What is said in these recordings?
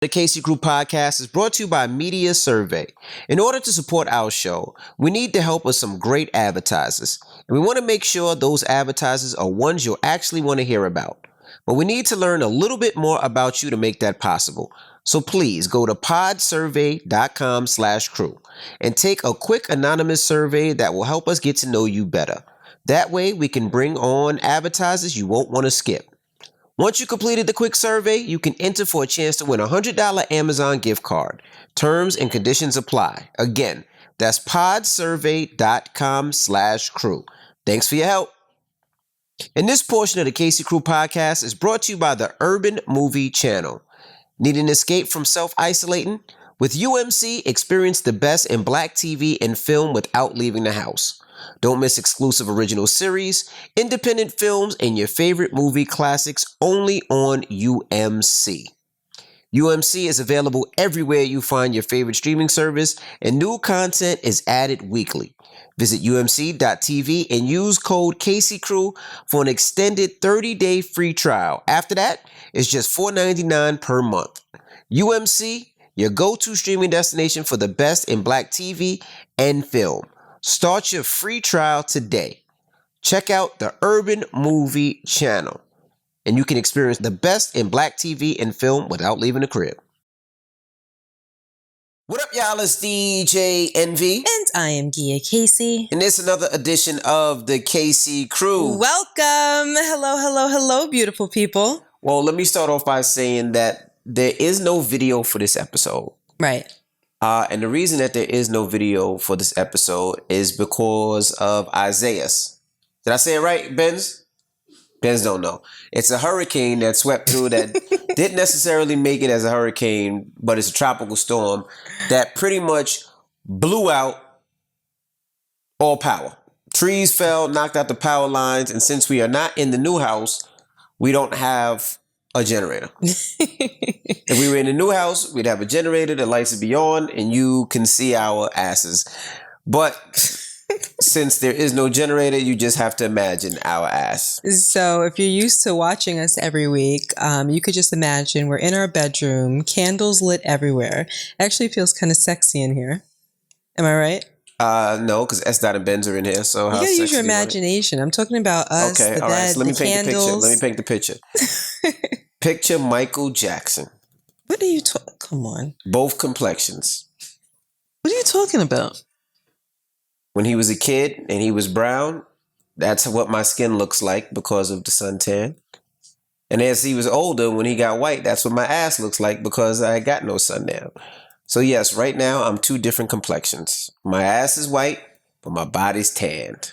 The Casey Crew podcast is brought to you by Media Survey. In order to support our show, we need the help of some great advertisers. And we want to make sure those advertisers are ones you'll actually want to hear about. But we need to learn a little bit more about you to make that possible. So please go to podsurvey.com/crew and take a quick anonymous survey that will help us get to know you better. That way we can bring on advertisers you won't want to skip. Once you completed the quick survey, you can enter for a chance to win a $100 Amazon gift card. Terms and conditions apply. Again, that's podsurvey.com/crew. Thanks for your help. And this portion of the Casey Crew podcast is brought to you by the Urban Movie Channel. Need an escape from self-isolating? With UMC, experience the best in Black TV and film without leaving the house. Don't miss exclusive original series, independent films, and your favorite movie classics only on UMC. UMC is available everywhere you find your favorite streaming service, and new content is added weekly. Visit umc.tv and use code CaseyCrew for an extended 30-day free trial. After that, it's just $4.99 per month. UMC, your go-to streaming destination for the best in Black TV and film. Start your free trial today. Check out the Urban Movie Channel, and you can experience the best in Black TV and film without leaving the crib. What up, y'all? It's DJ Envy. And I am Gia Casey. And it's another edition of the Casey Crew. Welcome. Hello, beautiful people. Well, let me start off by saying that there is no video for this episode. Right. And the reason that there is no video for this episode is because of Isaias. Did I say it right, Benz? Benz don't know. It's a hurricane that swept through that didn't necessarily make it as a hurricane, but it's a tropical storm that pretty much blew out all power. Trees fell, knocked out the power lines, and since we are not in the new house, we don't have a generator. If we were in a new house, we'd have a generator, the lights would be on, and you can see our asses. But since there is no generator, you just have to imagine our ass. So if you're used to watching us every week, you could just imagine we're in our bedroom, candles lit everywhere. Actually feels kind of sexy in here. Am I right? No, because S. Dot and Benz are in here. So you gotta use your imagination. I'm talking about us, okay, the all right. bed, So let me the paint candles. the picture. Let me paint the picture. Picture Michael Jackson. What are you talking? Come on. Both complexions. What are you talking about? When he was a kid and he was brown, that's what my skin looks like because of the suntan. And as he was older, when he got white, that's what my ass looks like because I got no sundown. So yes, right now I'm two different complexions. My ass is white, but my body's tanned.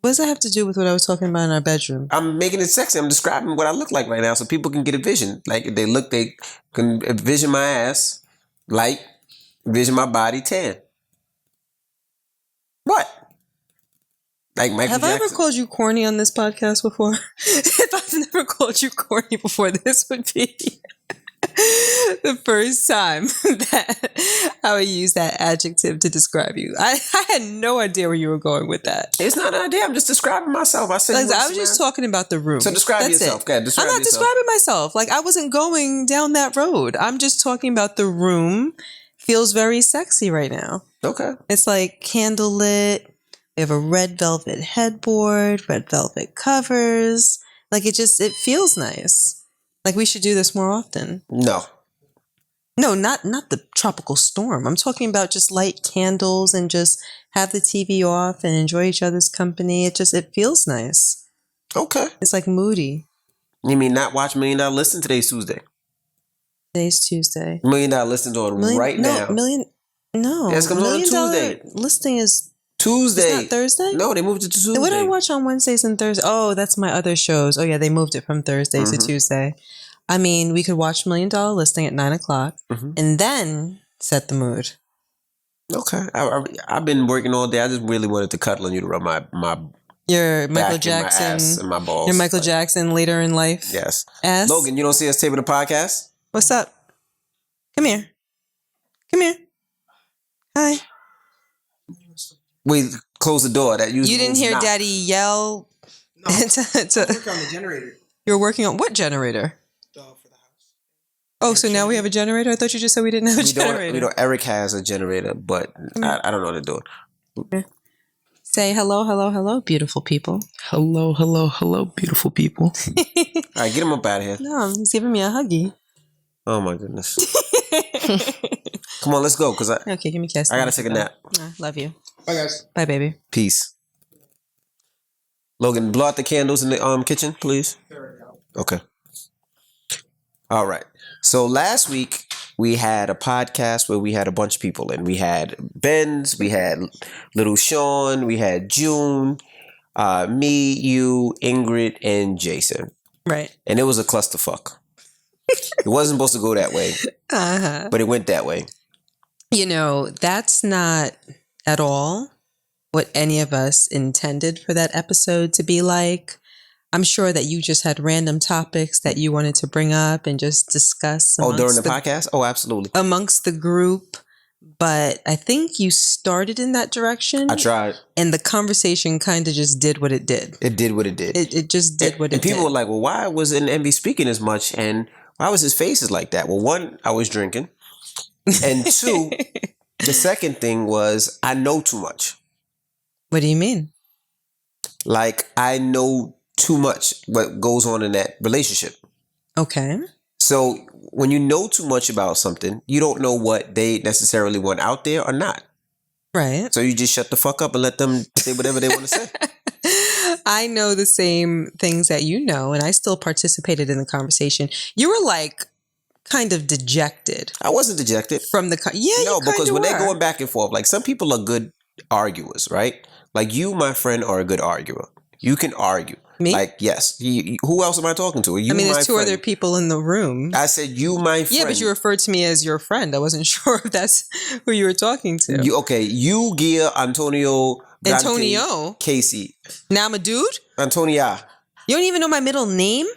What does that have to do with what I was talking about in our bedroom? I'm making it sexy. I'm describing what I look like right now so people can get a vision. Like if they can envision my ass light, envision my body tan. What? Like Michael Have Jackson? I ever called you corny on this podcast before? If I've never called you corny before, this would be the first time that I would use that adjective to describe you. I had no idea where you were going with that. It's not an idea. I'm just describing myself. I said I was just talking about the room. So describe That's yourself. it. Go ahead, describe I'm not yourself. describing myself. Like I wasn't going down that road. I'm just talking about the room. Feels very sexy right now. Okay. It's like candlelit. We have a red velvet headboard, red velvet covers. Like it feels nice. Like we should do this more often. No, not the tropical storm. I'm talking about just light candles and just have the TV off and enjoy each other's company. It feels nice. Okay. It's like moody. You mean not watch $1 Million Listen? Today's Tuesday. Today's Tuesday. $1 Million Listen on right now. No. Yes, comes on Tuesday. Listing is Tuesday. It's not Thursday? No, they moved it to Tuesday. What do I watch on Wednesdays and Thursdays? Oh, that's my other shows. Oh yeah, they moved it from Thursday to Tuesday. I mean, we could watch $1 Million Listing at 9:00 and then set the mood. Okay. I've been working all day. I just really wanted to cuddle on you to rub my your Michael back Jackson, and my ass and my balls. your Michael Jackson later in life. Yes. Ass. Logan, you don't see us taping the podcast? What's up? Come here. Hi. We close the door. That usually You didn't hear knock. Daddy yell. No, I'm working on the generator. You're working on what generator? For the house. Oh, so now we have a generator? I thought you just said we didn't have a generator. Eric has a generator, but I don't know what to do. Say hello, beautiful people. Hello, beautiful people. All right, get him up out of here. No, he's giving me a huggy. Oh my goodness. Come on, let's go. Okay, give me a kiss. I gotta take a nap. Love you. Bye, guys. Bye, baby. Peace. Logan, blow out the candles in the kitchen, please. Okay. All right. So last week we had a podcast where we had a bunch of people in. We had Benz, we had Little Sean, we had June, me, you, Ingrid, and Jason. Right. And it was a clusterfuck. It wasn't supposed to go that way, but it went that way. You know, that's not at all what any of us intended for that episode to be like. I'm sure that you just had random topics that you wanted to bring up and just discuss. During the podcast? Oh, absolutely. Amongst the group. But I think you started in that direction. I tried. And the conversation kind of just did what it did. It did what it did. It just did what it did. And people were like, well, why wasn't MB speaking as much? And why was his faces like that? Well, one, I was drinking. And two, the second thing was I know too much. What do you mean? Like, I know too much what goes on in that relationship. Okay. So when you know too much about something, you don't know what they necessarily want out there or not. Right. So you just shut the fuck up and let them say whatever they want to say. I know the same things that you know, and I still participated in the conversation. You were like kind of dejected. I wasn't dejected. From the... No, because when they're going back and forth, like some people are good arguers, right? Like you, my friend, are a good arguer. You can argue. Me? Like, yes. Who else am I talking to? You, there's two other people in the room. I said, you, my friend. Yeah, but you referred to me as your friend. I wasn't sure if that's who you were talking to. You, Gia, Antonio, Dante, Antonio? Casey. Now I'm a dude? Antonia. You don't even know my middle name?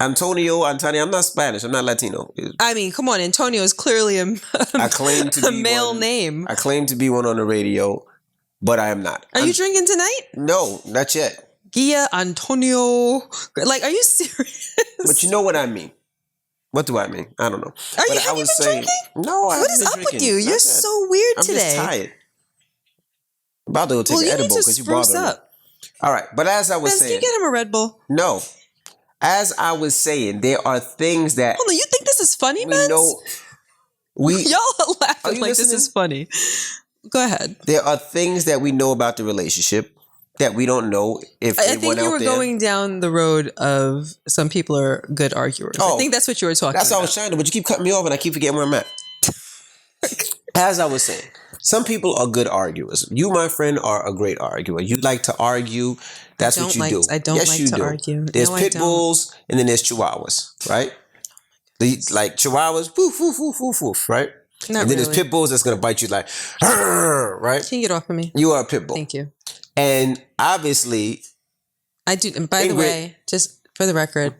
Antonio. I'm not Spanish. I'm not Latino. I mean, come on. Antonio is clearly I claim to be male one, name. I claim to be one on the radio, but I am not. Are you drinking tonight? No, not yet. Gia, Antonio. Like, are you serious? But you know what I mean. What do I mean? I don't know. Have you been drinking? No, I haven't been drinking. What is up with you? You're so weird today. I'm just tired. I'm about to go take an edible because you bothered me. All right, but as I was saying... Can you get him a Red Bull? No. As I was saying, there are things that... Hold on, you think this is funny, man? Y'all are laughing like listening? This is funny. Go ahead. There are things that we know about the relationship that we don't know if I think you were going down the road of some people are good arguers. I think that's what you were talking about. That's what I was trying to, but you keep cutting me off and I keep forgetting where I'm at. As I was saying, some people are good arguers. You, my friend, are a great arguer. You like to argue. That's what you do. I don't like to argue. There's pit bulls and then there's chihuahuas, right? Like chihuahuas, woof, woof, woof, woof, woof, right? And then there's pit bulls that's going to bite you like, right? Can you get off of me? You are a pit bull. Thank you. And obviously, I do. And by the way, just for the record,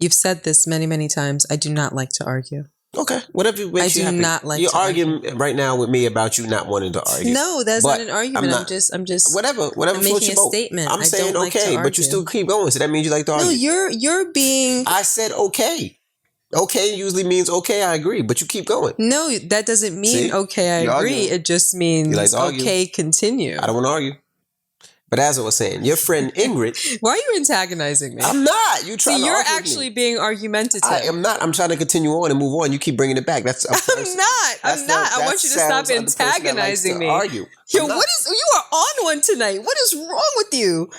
you've said this many, many times. I do not like to argue. Okay, whatever makes you happy. I do not like. You're arguing right now with me about you not wanting to argue. No, that's not an argument. I'm just whatever. I'm making a statement. I'm saying okay, but you still keep going. So that means you like to argue. No, you're being. I said okay. Okay usually means okay, I agree, but you keep going. No, that doesn't mean okay, I agree. Arguing. It just means okay, continue. I don't want to argue. But as I was saying, your friend Ingrid... Why are you antagonizing me? I'm not. You're trying to you're argue actually being argumentative. I am not. I'm trying to continue on and move on. You keep bringing it back. That's. I'm not. I want you to stop antagonizing me. Argue. Yo, you are on one tonight. What is wrong with you?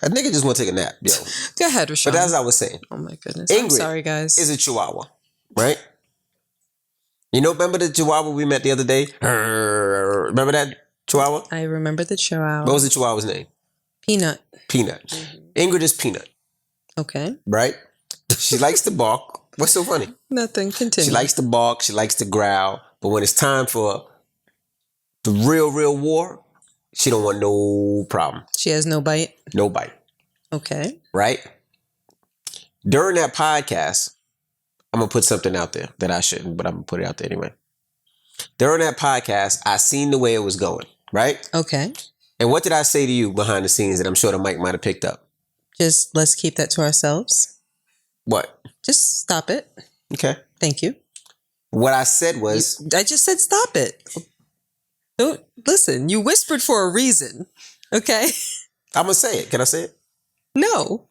A nigga just want to take a nap, yo. Go ahead, Rashawn. But as I was saying... Oh my goodness. Ingrid I'm sorry, guys. Is a chihuahua, right? Remember the chihuahua we met the other day? Remember that chihuahua? I remember the chihuahua. What was the chihuahua's name? Peanut. Mm-hmm. Ingrid is Peanut. Okay. Right? She likes to bark. What's so funny? Nothing. Continue. She likes to bark. She likes to growl. But when it's time for the real war, she don't want no problem. She has no bite? No bite. Okay. Right? During that podcast, I'm going to put something out there that I shouldn't, but I'm going to put it out there anyway. During that podcast, I seen the way it was going. Right? Okay. And what did I say to you behind the scenes that I'm sure the mic might have picked up? Just let's keep that to ourselves. What? Just stop it. Okay. Thank you. What I said was... I just said stop it. Don't listen. You whispered for a reason. Okay? I'm going to say it. Can I say it? No.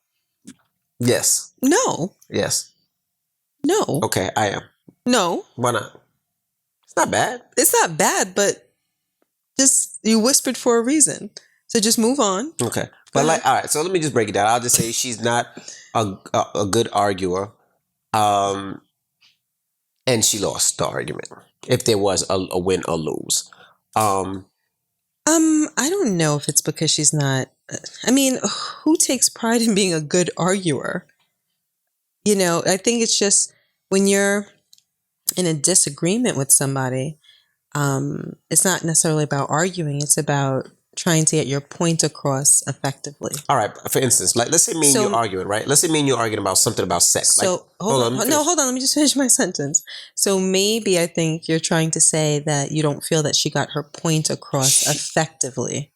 Yes. No. Yes. No. Okay, I am. No. Why not? It's not bad. It's not bad, but just you whispered for a reason. So just move on. Okay. But like, all right, so let me just break it down. I'll just say she's not a good arguer. And she lost the argument. If there was a win or lose. I don't know if it's because she's not. I mean, who takes pride in being a good arguer? You know, I think it's just when you're in a disagreement with somebody, it's not necessarily about arguing. It's about trying to get your point across effectively. All right. For instance, like let's say me and you arguing, right? Let's say me and you arguing about something about sex. So like, hold on. Let me just finish my sentence. So maybe I think you're trying to say that you don't feel that she got her point across effectively.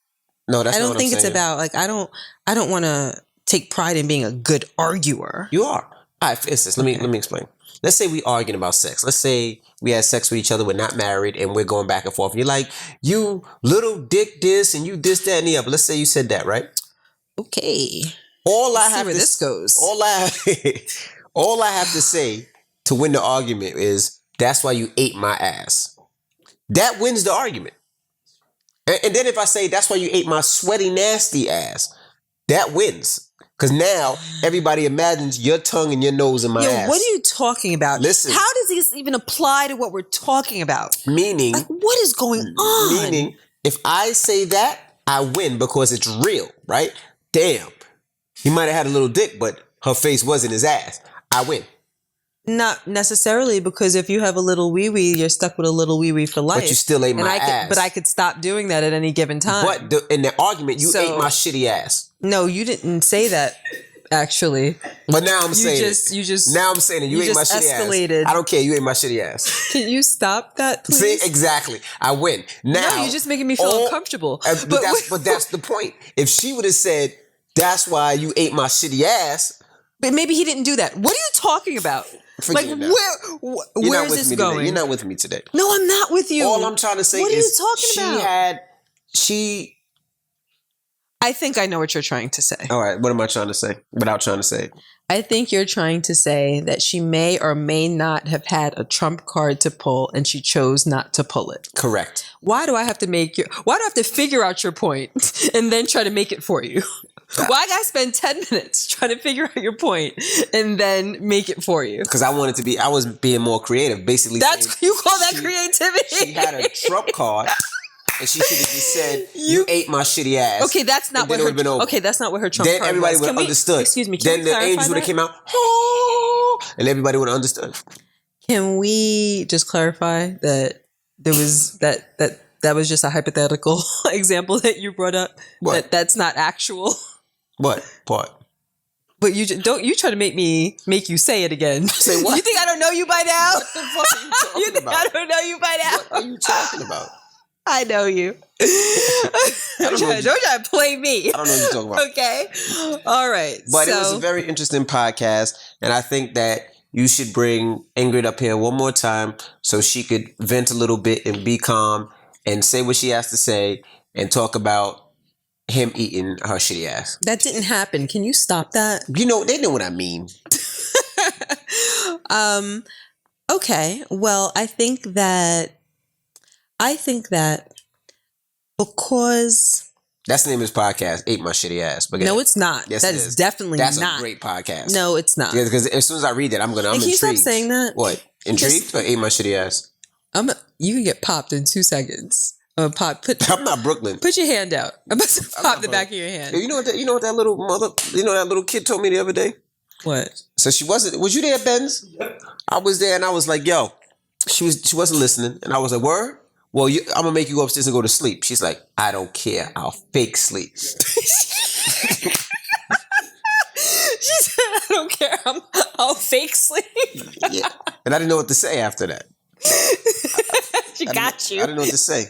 No, that's I not don't what think I'm it's saying. about like I don't want to take pride in being a good arguer. You are. All right. For instance, let me explain. Let's say we arguing about sex. Let's say we had sex with each other. We're not married, and we're going back and forth. And you're like, you little dick, this, and you this, that, and the other. Let's say you said that, right? Okay. All Let's I see have where to this goes. All I have to say to win the argument is that's why you ate my ass. That wins the argument. And then if I say that's why you ate my sweaty, nasty ass, that wins. Because now everybody imagines your tongue and your nose in my ass. What are you talking about? Listen. How does this even apply to what we're talking about? Meaning. Like, what is going on? Meaning, if I say that, I win because it's real, right? Damn. He might have had a little dick, but her face was in his ass. I win. Not necessarily, because if you have a little wee-wee, you're stuck with a little wee-wee for life. But you still ate my ass. But I could stop doing that at any given time. But in the argument, you ate my shitty ass. No, you didn't say that, actually. But now I'm saying now I'm saying it. You ate my shitty escalated. ass. I don't care. You ate my shitty ass. Can you stop that, please? See, exactly. I win. Now, no, you're just making me feel uncomfortable. But that's the point. If she would have said, that's why you ate my shitty ass. But maybe he didn't do that. What are you talking about? Like, where is this going? Today. You're not with me today. No, I'm not with you. All I'm trying to say what is are you talking about? I think I know what you're trying to say. All right, what am I trying to say without trying to say it? I think you're trying to say that she may or may not have had a trump card to pull and she chose not to pull it. Correct. Why do I have to figure out your point and then try to make it for you? Why I gotta spend 10 minutes trying to figure out your point and then make it for you? Because I was being more creative. Basically, you call that creativity? She had a trump card. And she should have just said, "You ate my shitty ass." Okay, that's not what her. Okay, that's not what her trump card was. Then everybody would have understood. Excuse me. Then the angels would have came out, and everybody would have understood. Can we just clarify that there was that was just a hypothetical example that you brought up? What? That's not actual. What part? But you try to make you say it again. Say what? You think I don't know you by now? What the fuck are you talking You think about? I don't know you by now? What are you talking about? I know you. Don't try to play me. I don't know what you're talking about. Okay. All right. But it was a very interesting podcast. And I think that you should bring Ingrid up here one more time so she could vent a little bit and be calm and say what she has to say and talk about him eating her shitty ass. That didn't happen. Can you stop that? You know, they know what I mean. Okay. Well, I think that because that's the name of his podcast, Ate My Shitty Ass. No, it's not. Yes, that is definitely that's not. a great podcast. No, it's not. Yeah, because as soon as I read that, I'm intrigued. Can you stop saying that? What? Intrigued or Ate My Shitty Ass? You can get popped in 2 seconds. I'm not Brooklyn. Put your hand out. I'm about to pop the back of your hand. You know what that little kid told me the other day? What? So was you there, Benz? I was there and I was like, yo, she wasn't listening. And I was like, word? Well, I'm going to make you go upstairs and go to sleep. She's like, I don't care. I'll fake sleep. She said, I don't care. I'll fake sleep. Yeah. And I didn't know what to say after that. She got you. I didn't know what to say.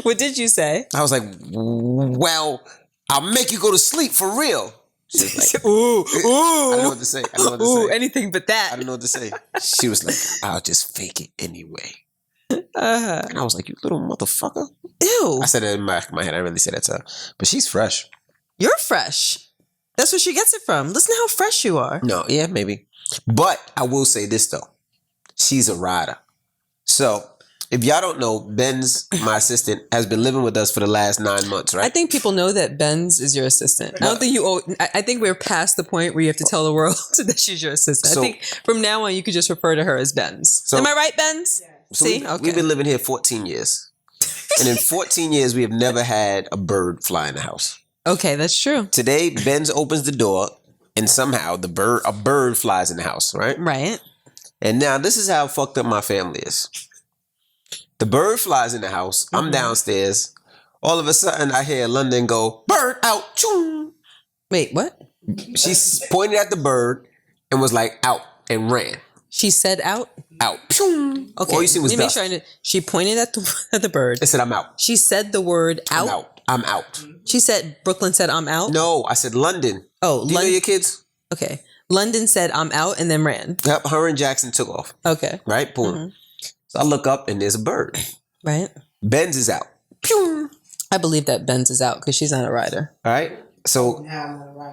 What did you say? I was like, well, I'll make you go to sleep for real. She was like, ooh. I don't know what to say. Ooh, anything but that. I don't know what to say. She was like, I'll just fake it anyway. Uh-huh. And I was like, you little motherfucker. Ew. I said it in my head. I really said that to her. But she's fresh. You're fresh. That's where she gets it from. Listen to how fresh you are. No, yeah, maybe. But I will say this, though. She's a rider. So, if y'all don't know, Benz, my assistant, has been living with us for the last 9 months, right? I think people know that Benz is your assistant. I don't think you owe... I think we're past the point where you have to tell the world that she's your assistant. So- I think from now on, you could just refer to her as Benz. So- Am I right, Benz? So See? we've been living here 14 years. And in 14 years, we have never had a bird fly in the house. Okay, that's true. Today, Benz opens the door, and somehow a bird flies in the house, right? Right. And now this is how fucked up my family is. The bird flies in the house. I'm downstairs. All of a sudden, I hear London go, bird out. Choom. Wait, what? She pointed at the bird and was like, out, and ran. She said out? Out. Choom. Okay. All you see was let me dust. make sure she pointed at the bird. I said, I'm out. She said the word out. I'm out. I'm out. She said, Brooklyn said, I'm out. No, I said London. Oh, Do you know your kids? Okay. London said, I'm out, and then ran. Yep, her and Jackson took off. Okay. Right? Boom. So I look up and there's a bird. Right. Benz is out. Pew! I believe that Benz is out because she's not a rider. All right. So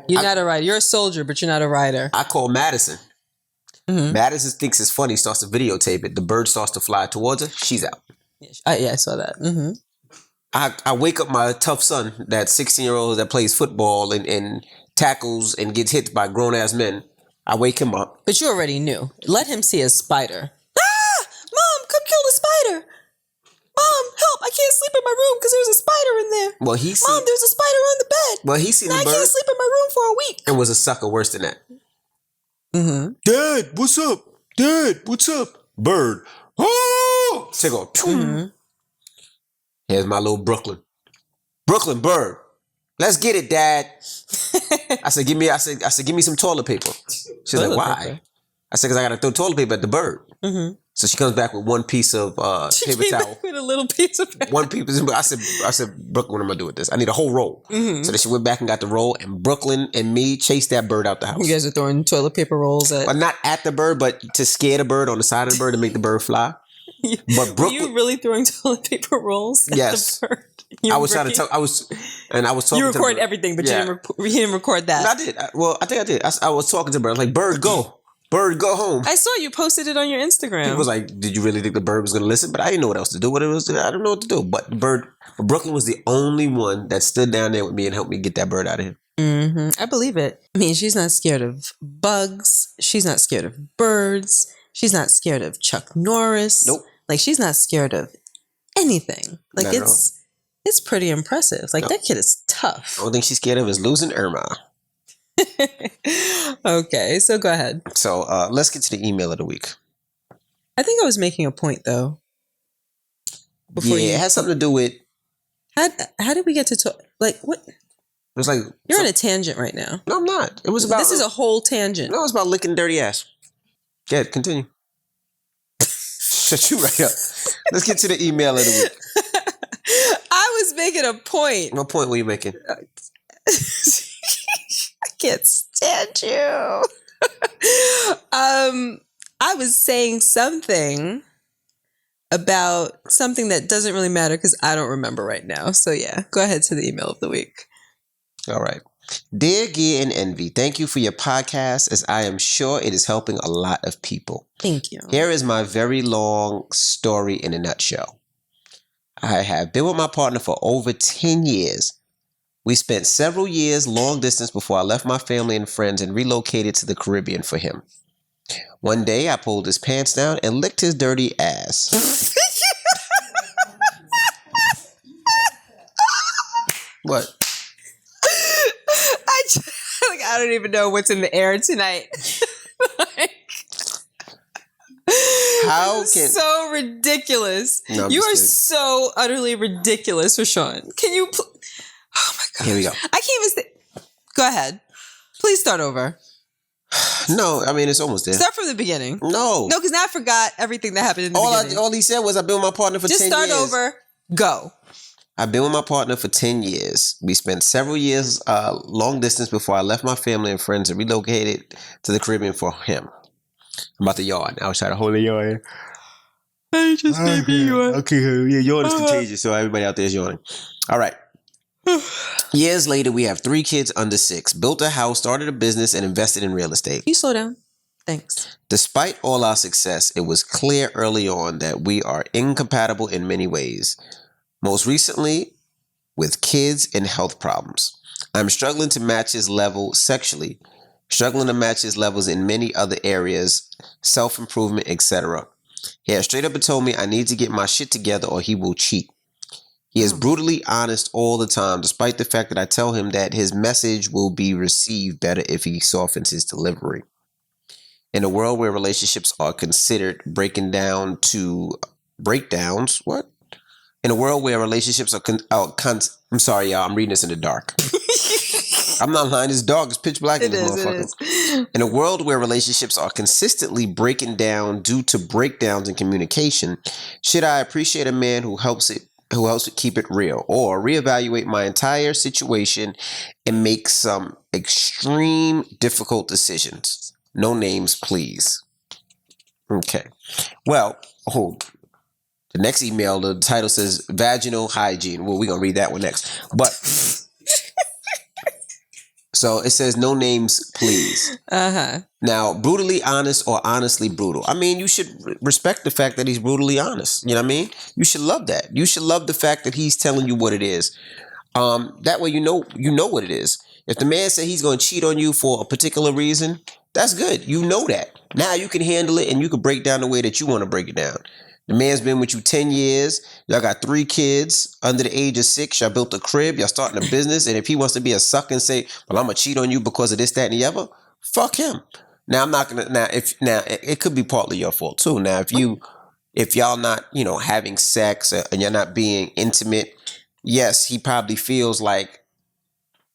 You're not a rider. You're a soldier, but you're not a rider. I call Madison. Madison thinks it's funny, starts to videotape it. The bird starts to fly towards her. She's out. Yeah, I saw that. Mm-hmm. I wake up my tough son, that 16-year-old that plays football and tackles and gets hit by grown-ass men. I wake him up. But you already knew. Let him see a spider. Ah! Mom, come kill the spider. Mom, help. I can't sleep in my room because there's a spider in there. Well, Mom, there's a spider on the bed. Well, he seen the I bird can't sleep in my room for a week. and was a sucker worse than that. Mm-hmm. Dad, what's up? Dad, what's up? Bird. Oh! Take off. Here's my little Brooklyn. Brooklyn bird. Let's get it, Dad. I said, give me some toilet paper. She's like, Toilet why? paper? I said, because I got to throw toilet paper at the bird. So she comes back with one piece of She paper came towel. back with a little piece of paper. One piece. I said, Brooklyn, what am I gonna do with this? I need a whole roll. So then she went back and got the roll, and Brooklyn and me chased that bird out the house. You guys are throwing toilet paper rolls at... But not at the bird, but to scare the bird on the side of the bird to make the bird fly. But Were Brooklyn, you really throwing toilet paper rolls at Yes. the bird? I was trying to tell. I was talking. You to record the, everything, but Yeah. you didn't record that. I did. I think I did. I was talking to the bird. I was like, bird, go. Bird, go home. I saw you posted it on your Instagram. He was like, did you really think the bird was going to listen? But I didn't know what else to do. What it was, I don't know what to do. But Brooklyn was the only one that stood down there with me and helped me get that bird out of here. I believe it. I mean, she's not scared of bugs. She's not scared of birds. She's not scared of Chuck Norris. Nope. Like, she's not scared of anything. Like, Not at it's pretty impressive. Like, that kid is tough. The only thing she's scared of is losing Irma. Okay, so go ahead. So let's get to the email of the week. I think I was making a point, though. It has something to do with. How did we get to talk? Like, what? It was like You're on a tangent right now. No, I'm not. It was about. This is a whole tangent. No, it's about licking dirty ass. Yeah, continue. Shut you right up. Let's get to the email of the week. I was making a point. What point were you making? I can't stand you. I was saying something about something that doesn't really matter because I don't remember right now. So yeah, go ahead to the email of the week. All right. Dear Gear and Envy, thank you for your podcast, as I am sure it is helping a lot of people. Thank you. Here is my very long story in a nutshell. I have been with my partner for over 10 years. We spent several years long distance before I left my family and friends and relocated to the Caribbean for him. One day, I pulled his pants down and licked his dirty ass. What? I don't even know what's in the air tonight. How can... So ridiculous. No, I'm You just are kidding. so utterly ridiculous, Rashawn. Can you... Oh my God. Here we go. I can't even say... Go ahead. Please start over. No, I mean, it's almost there. Start from the beginning. No. No, because now I forgot everything that happened in the beginning. All he said was I've been with my partner for Just 10 start years. over. Go. I've been with my partner for 10 years. We spent several years long distance before I left my family and friends and relocated to the Caribbean for him. I'm about to yawn. I was trying to hold a yawn. I just made me yawn. Okay, yeah, yawn is contagious, so everybody out there is yawning. All right. Years later, we have 3 kids under 6, built a house, started a business, and invested in real estate. You slow down. Thanks. Despite all our success, it was clear early on that we are incompatible in many ways. Most recently, with kids and health problems. I'm struggling to match his level sexually, struggling to match his levels in many other areas, self-improvement, etc. He has straight up and told me I need to get my shit together or he will cheat. He is brutally honest all the time, despite the fact that I tell him that his message will be received better if he softens his delivery. In a world where relationships are considered breaking down to breakdowns, what? In a world where relationships are I'm sorry, y'all. I'm reading this in the dark. I'm not lying. It's dark. It's pitch black in this motherfucker. In a world where relationships are consistently breaking down due to breakdowns in communication, should I appreciate a man who helps keep it real, or reevaluate my entire situation and make some extreme difficult decisions? No names, please. Okay. Well, the next email, the title says vaginal hygiene. Well, we're going to read that one next. But so it says no names, please. Now, brutally honest or honestly brutal. I mean, you should respect the fact that he's brutally honest. You know what I mean? You should love that. You should love the fact that he's telling you what it is. That way you know what it is. If the man said he's going to cheat on you for a particular reason, that's good. You know that. Now you can handle it and you can break down the way that you want to break it down. The man's been with you 10 years. Y'all got 3 kids under the age of 6. Y'all built a crib. Y'all starting a business. And if he wants to be a sucker and say, well, I'm going to cheat on you because of this, that, and the other, fuck him. Now, I'm not going to, it could be partly your fault too. Now, if y'all not, having sex and you're not being intimate, yes, he probably feels like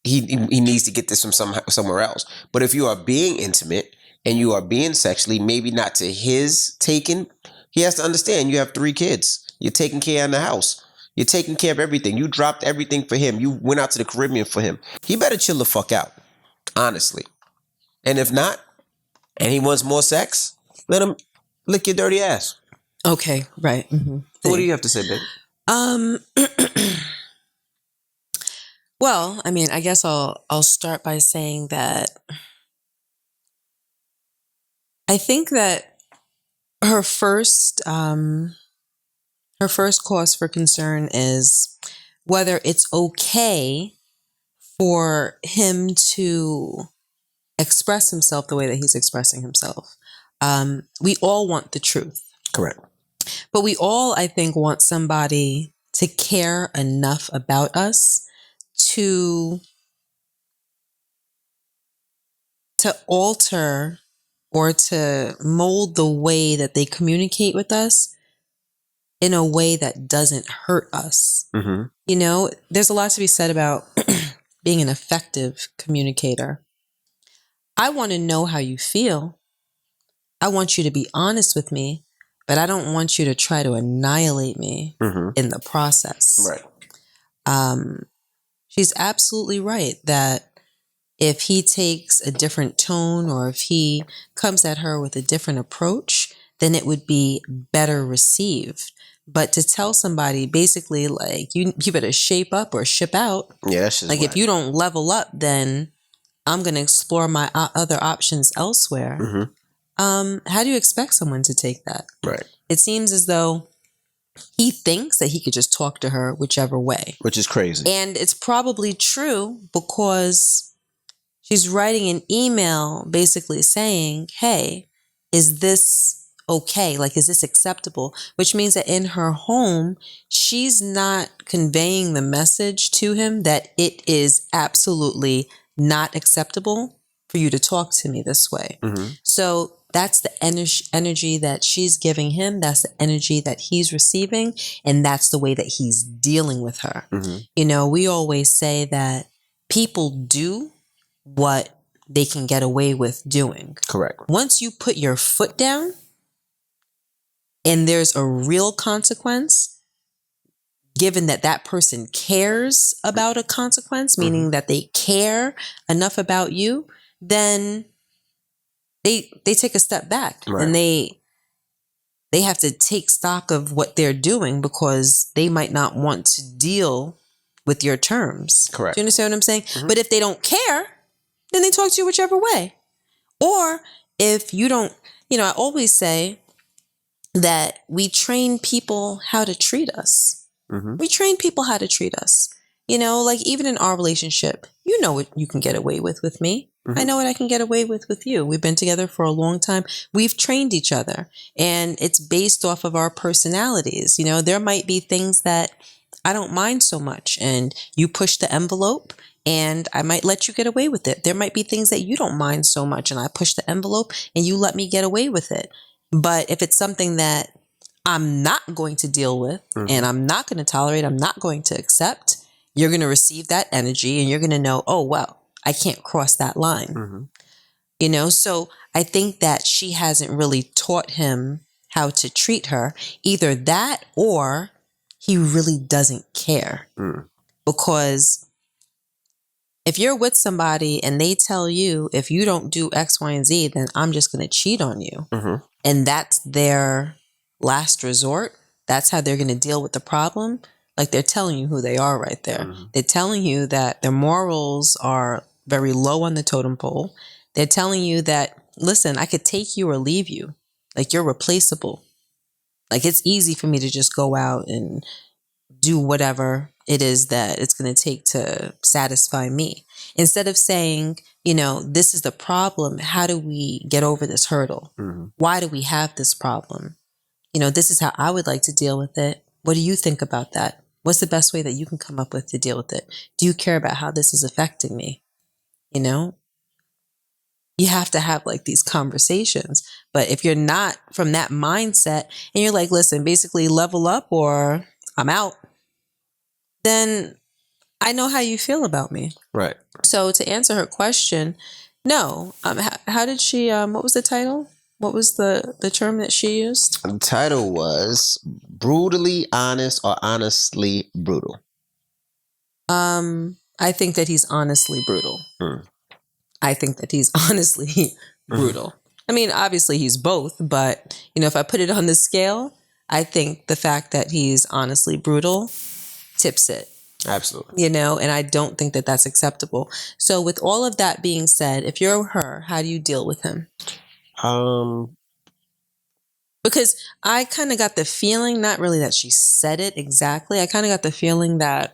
he needs to get this from somewhere else. But if you are being intimate and you are being sexually, maybe not to his taking, he has to understand you have 3 kids. You're taking care of the house. You're taking care of everything. You dropped everything for him. You went out to the Caribbean for him. He better chill the fuck out, honestly. And if not, and he wants more sex, let him lick your dirty ass. Okay, right. Mm-hmm. What do you have to say, babe? Well, I mean, I guess I'll start by saying that I think that her first cause for concern is whether it's okay for him to express himself the way that he's expressing himself. We all want the truth. Correct. But we all, I think, want somebody to care enough about us to alter or to mold the way that they communicate with us in a way that doesn't hurt us. Mm-hmm. There's a lot to be said about being an effective communicator. I want to know how you feel. I want you to be honest with me, but I don't want you to try to annihilate me in the process. Right. She's absolutely right that if he takes a different tone or if he comes at her with a different approach, then it would be better received. But to tell somebody basically like you better shape up or ship out. Yeah, that's just like if you don't level up, then I'm going to explore my other options elsewhere. Mm-hmm. How do you expect someone to take that? Right. It seems as though he thinks that he could just talk to her whichever way. Which is crazy. And it's probably true because she's writing an email basically saying, hey, is this okay? Like, is this acceptable? Which means that in her home, she's not conveying the message to him that it is absolutely not acceptable for you to talk to me this way. Mm-hmm. So that's the energy that she's giving him. That's the energy that he's receiving. And that's the way that he's dealing with her. Mm-hmm. We always say that people do what they can get away with doing. Correct. Once you put your foot down and there's a real consequence, given that that person cares about a consequence, meaning that they care enough about you, then they take a step back and they have to take stock of what they're doing because they might not want to deal with your terms. Correct. Do you understand what I'm saying? But if they don't care, then they talk to you whichever way. Or if you don't, I always say that we train people how to treat us. We train people how to treat us. Like even in our relationship, you know what you can get away with me. I know what I can get away with you. We've been together for a long time. We've trained each other, and it's based off of our personalities. There might be things that I don't mind so much, and you push the envelope, and I might let you get away with it. There might be things that you don't mind so much, and I push the envelope, and you let me get away with it. But if it's something that I'm not going to deal with, and I'm not going to tolerate, I'm not going to accept, you're going to receive that energy, and you're going to know, oh, well, I can't cross that line. So I think that she hasn't really taught him how to treat her. Either that or he really doesn't care. Because if you're with somebody and they tell you, if you don't do X, Y, and Z, then I'm just going to cheat on you. And that's their last resort. That's how they're going to deal with the problem. Like they're telling you who they are right there. They're telling you that their morals are very low on the totem pole. They're telling you that, listen, I could take you or leave you. Like you're replaceable. Like it's easy for me to just go out and do whatever it is that it's going to take to satisfy me. Instead of saying, this is the problem. How do we get over this hurdle? Why do we have this problem? This is how I would like to deal with it. What do you think about that? What's the best way that you can come up with to deal with it? Do you care about how this is affecting me? You have to have like these conversations. But if you're not from that mindset and you're like, listen, basically level up or I'm out, then I know how you feel about me. Right. So to answer her question, no. How did she, what was the title? What was the term that she used? The title was Brutally Honest or Honestly Brutal. I think that he's honestly brutal. I think that he's honestly brutal. I mean, obviously he's both, but if I put it on the scale, I think the fact that he's honestly brutal tips it. Absolutely. And I don't think that that's acceptable. So with all of that being said, if you're her, how do you deal with him? Because I kind of got the feeling, not really that she said it exactly, I kind of got the feeling that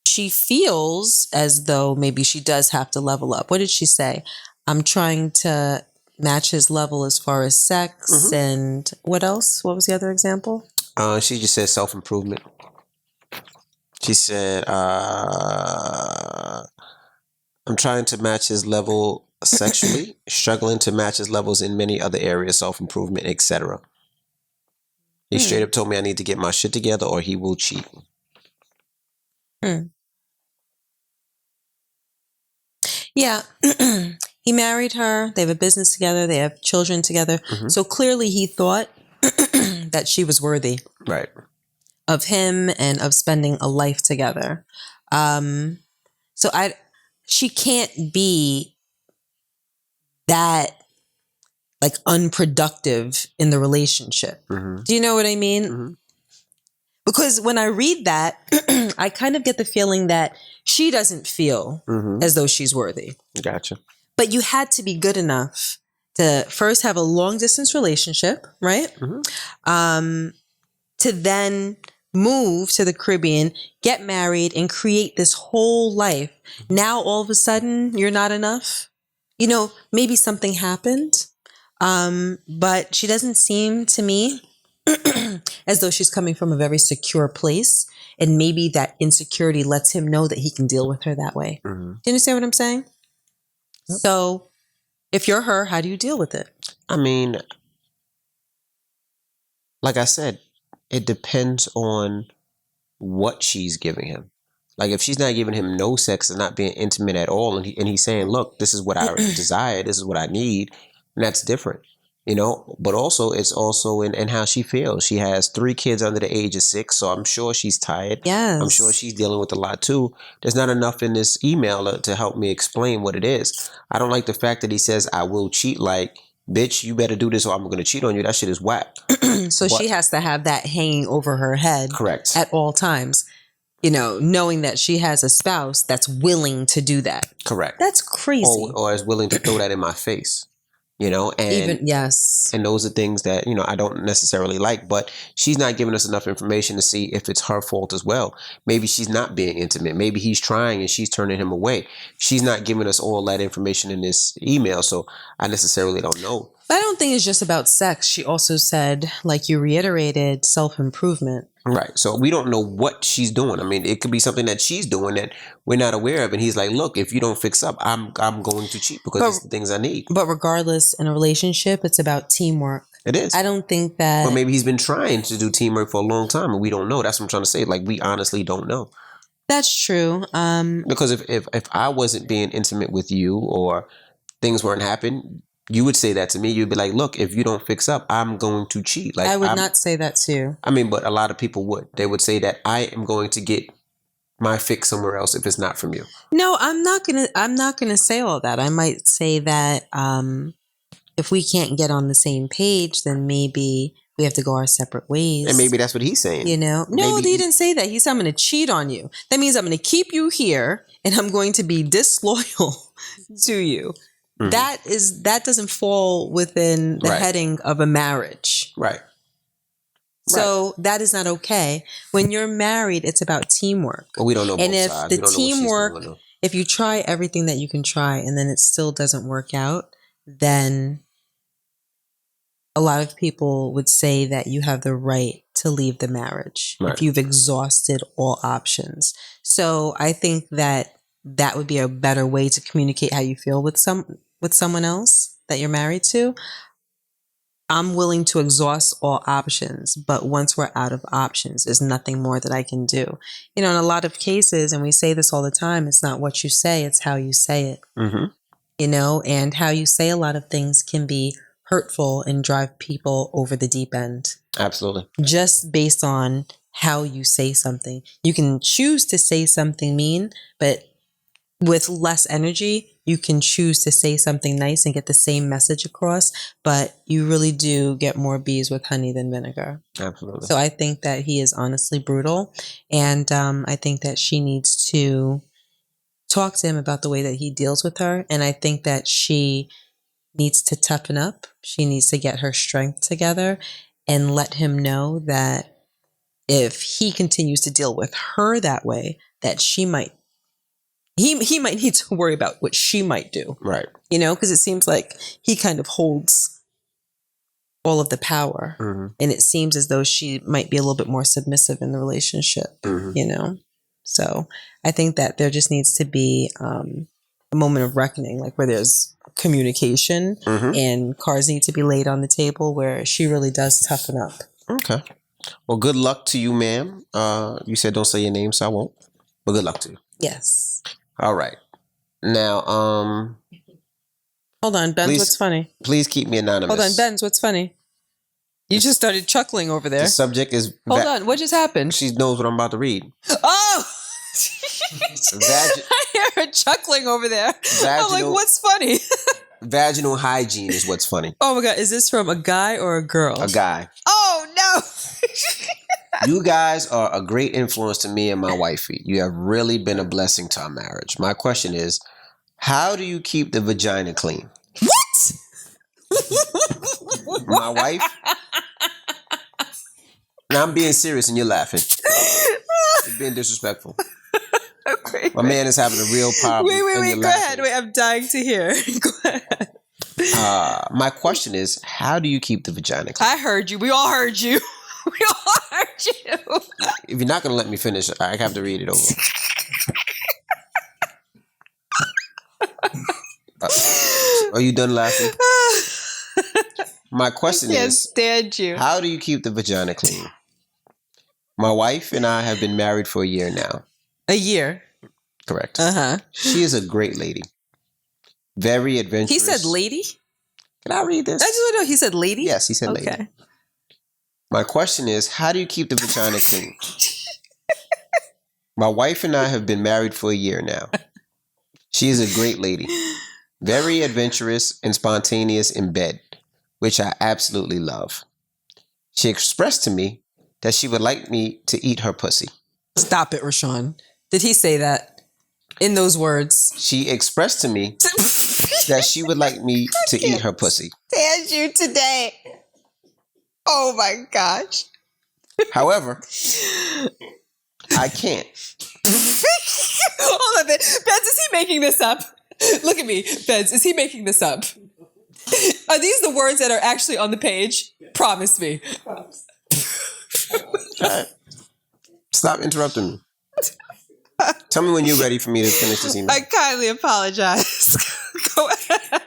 she feels as though maybe she does have to level up. What did she say? I'm trying to match his level as far as sex and what else? What was the other example? She just said self-improvement. She said, I'm trying to match his level sexually, struggling to match his levels in many other areas, self-improvement, etc. He straight up told me I need to get my shit together or he will cheat. Yeah. He married her. They have a business together. They have children together. So clearly he thought that she was worthy. Right. Of him and of spending a life together. She can't be that like unproductive in the relationship. Do you know what I mean? Because when I read that, I kind of get the feeling that she doesn't feel as though she's worthy. Gotcha. But you had to be good enough to first have a long distance relationship, right? To then move to the Caribbean, get married, and create this whole life. Now, all of a sudden, you're not enough. Maybe something happened, but she doesn't seem to me as though she's coming from a very secure place. And maybe that insecurity lets him know that he can deal with her that way. Do you understand what I'm saying? Yep. So if you're her, how do you deal with it? I mean, like I said, it depends on what she's giving him. Like if she's not giving him no sex and not being intimate at all, and he's saying, look, this is what I desire, this is what I need, and that's different. But also it's also in how she feels. She has 3 kids under the age of 6, so I'm sure she's tired. Yes. I'm sure she's dealing with a lot too. There's not enough in this email to help me explain what it is. I don't like the fact that he says, I will cheat. Like, bitch, you better do this or I'm going to cheat on you. That shit is whack. So she has to have that hanging over her head. Correct. At all times. Knowing that she has a spouse that's willing to do that. Correct. That's crazy. Or is willing to throw that in my face. Yes. And those are things that, I don't necessarily like, but she's not giving us enough information to see if it's her fault as well. Maybe she's not being intimate. Maybe he's trying and she's turning him away. She's not giving us all that information in this email, so I necessarily don't know. But I don't think it's just about sex. She also said, like you reiterated, self-improvement. Right. So we don't know what she's doing. I mean, it could be something that she's doing that we're not aware of. And he's like, look, if you don't fix up, I'm going to cheat because it's the things I need. But regardless, in a relationship, it's about teamwork. It is. I don't think that... But maybe he's been trying to do teamwork for a long time and we don't know. That's what I'm trying to say. Like, we honestly don't know. That's true. Because if I wasn't being intimate with you or things weren't happening, you would say that to me. You'd be like, look, if you don't fix up, I'm going to cheat. Like, I would not say that to you. I mean, but a lot of people would. They would say that I am going to get my fix somewhere else if it's not from you. No, I'm not gonna say all that. I might say that if we can't get on the same page, then maybe we have to go our separate ways. And maybe that's what he's saying. No, maybe he didn't say that. He said, I'm going to cheat on you. That means I'm going to keep you here and I'm going to be disloyal to you. Mm-hmm. That doesn't fall within the heading of a marriage. Right. So that is not okay. When you're married, it's about teamwork. But we don't know both sides. And if the teamwork, if you try everything that you can try and then it still doesn't work out, then a lot of people would say that you have the right to leave the marriage if you've exhausted all options. So I think that would be a better way to communicate how you feel with someone else that you're married to. I'm willing to exhaust all options, but once we're out of options, there's nothing more that I can do. In a lot of cases, and we say this all the time, it's not what you say, it's how you say it. Mm-hmm. And how you say a lot of things can be hurtful and drive people over the deep end. Absolutely. Just based on how you say something. You can choose to say something mean, but with less energy, you can choose to say something nice and get the same message across, but you really do get more bees with honey than vinegar. Absolutely. So I think that he is honestly brutal, and I think that she needs to talk to him about the way that he deals with her, and I think that she needs to toughen up. She needs to get her strength together and let him know that if he continues to deal with her that way, that he might need to worry about what she might do. Right. Because it seems like he kind of holds all of the power. Mm-hmm. And it seems as though she might be a little bit more submissive in the relationship, So I think that there just needs to be a moment of reckoning, like where there's communication and cards need to be laid on the table where she really does toughen up. Okay. Well, good luck to you, ma'am. You said don't say your name, so I won't. But good luck to you. Yes. All right. Now, hold on, Benz, what's funny? Please keep me anonymous. Hold on, Benz, what's funny? You just started chuckling over there. The subject is... Hold on, what just happened? She knows what I'm about to read. Oh! I hear her chuckling over there. I'm like, what's funny? Vaginal hygiene is what's funny. Oh my God, is this from a guy or a girl? A guy. Oh no! You guys are a great influence to me and my wifey. You have really been a blessing to our marriage. My question is, how do you keep the vagina clean? What? My wife? Now I'm being serious and you're laughing. You're being disrespectful. Okay, my man is having a real problem. Wait, go ahead. Wait, I'm dying to hear. Go ahead. My question is, how do you keep the vagina clean? I heard you. We all heard you. We all heard you. If you're not going to let me finish, I have to read it over. Are you done laughing? My question is, I can't stand you. How do you keep the vagina clean? My wife and I have been married for a year now. A year? Correct. Uh-huh. She is a great lady. Very adventurous. He said lady? Can I read this? I just want to know. He said lady? Yes, he said lady. Okay. My question is, how do you keep the vagina clean? My wife and I have been married for a year now. She is a great lady, very adventurous and spontaneous in bed, which I absolutely love. She expressed to me that she would like me to eat her pussy. Stop it, Rashawn. Did he say that in those words? She expressed to me that she would like me to eat her pussy. Stand you today. Oh my gosh. However, I can't. Hold on, Benz, is he making this up? Look at me, Benz, is he making this up? Are these the words that are actually on the page? Promise me. Stop interrupting me. Tell me when you're ready for me to finish this email. I kindly apologize. Go ahead.